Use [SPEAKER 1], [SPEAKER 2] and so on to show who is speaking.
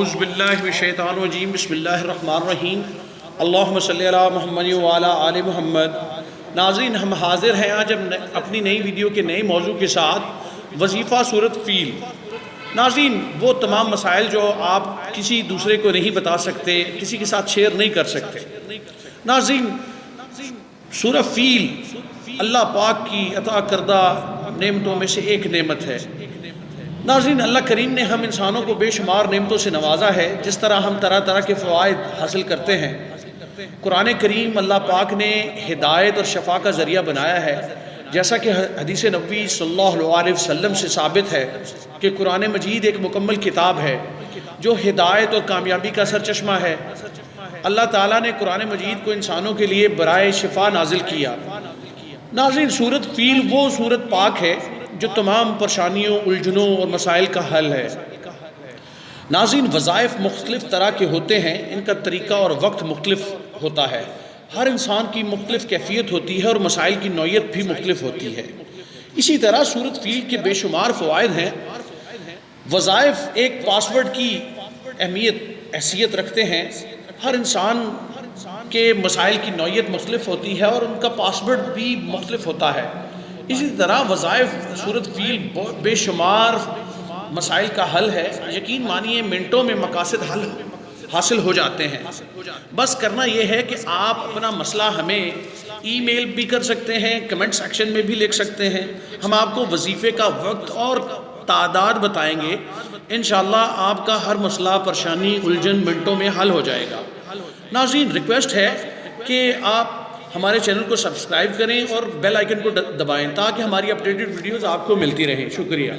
[SPEAKER 1] اعوذ باللہ من الشیطان الرجیم بسم اللہ الرحمن الرحیم اللہم صلی علی محمد وعلی آل محمد۔ ناظرین، ہم حاضر ہیں آج اپنی نئی ویڈیو کے نئے موضوع کے ساتھ، وظیفہ سورۃ فیل۔ ناظرین، وہ تمام مسائل جو آپ کسی دوسرے کو نہیں بتا سکتے، کسی کے ساتھ شیئر نہیں کر سکتے۔ ناظرین، سورۃ فیل اللہ پاک کی عطا کردہ نعمتوں میں سے ایک نعمت ہے۔ ناظرین، اللہ کریم نے ہم انسانوں کو بے شمار نعمتوں سے نوازا ہے، جس طرح ہم طرح طرح کے فوائد حاصل کرتے ہیں۔ قرآن کریم اللہ پاک نے ہدایت اور شفا کا ذریعہ بنایا ہے، جیسا کہ حدیث نبوی صلی اللہ علیہ وسلم سے ثابت ہے کہ قرآن مجید ایک مکمل کتاب ہے جو ہدایت اور کامیابی کا سرچشمہ ہے۔ اللہ تعالیٰ نے قرآن مجید کو انسانوں کے لیے برائے شفا نازل کیا۔ ناظرین، سورۃ فیل وہ سورۃ پاک ہے جو تمام پریشانیوں، الجھنوں اور مسائل کا حل ہے۔ ناظرین، وظائف مختلف طرح کے ہوتے ہیں، ان کا طریقہ اور وقت مختلف ہوتا ہے۔ ہر انسان کی مختلف کیفیت ہوتی ہے اور مسائل کی نوعیت بھی مختلف ہوتی ہے۔ اسی طرح سورۃ فیل کے بے شمار فوائد ہیں۔ وظائف ایک پاسورڈ کی حیثیت رکھتے ہیں۔ ہر انسان کے مسائل کی نوعیت مختلف ہوتی ہے اور ان کا پاسورڈ بھی مختلف ہوتا ہے۔ اسی طرح وظائف سورۃ فیل بے شمار مسائل کا حل ہے۔ یقین مانیے منٹوں میں مقاصد حل حاصل ہو جاتے ہیں۔ بس کرنا یہ ہے کہ آپ اپنا مسئلہ ہمیں ای میل بھی کر سکتے ہیں، کمنٹ سیکشن میں بھی لکھ سکتے ہیں۔ ہم آپ کو وظیفے کا وقت اور تعداد بتائیں گے۔ انشاءاللہ آپ کا ہر مسئلہ، پریشانی، الجھن منٹوں میں حل ہو جائے گا۔ ناظرین، ریکویسٹ ہے کہ آپ ہمارے چینل کو سبسکرائب کریں اور بیل آئیکن کو دبائیں تاکہ ہماری اپڈیٹڈ ویڈیوز آپ کو ملتی رہیں۔ شکریہ۔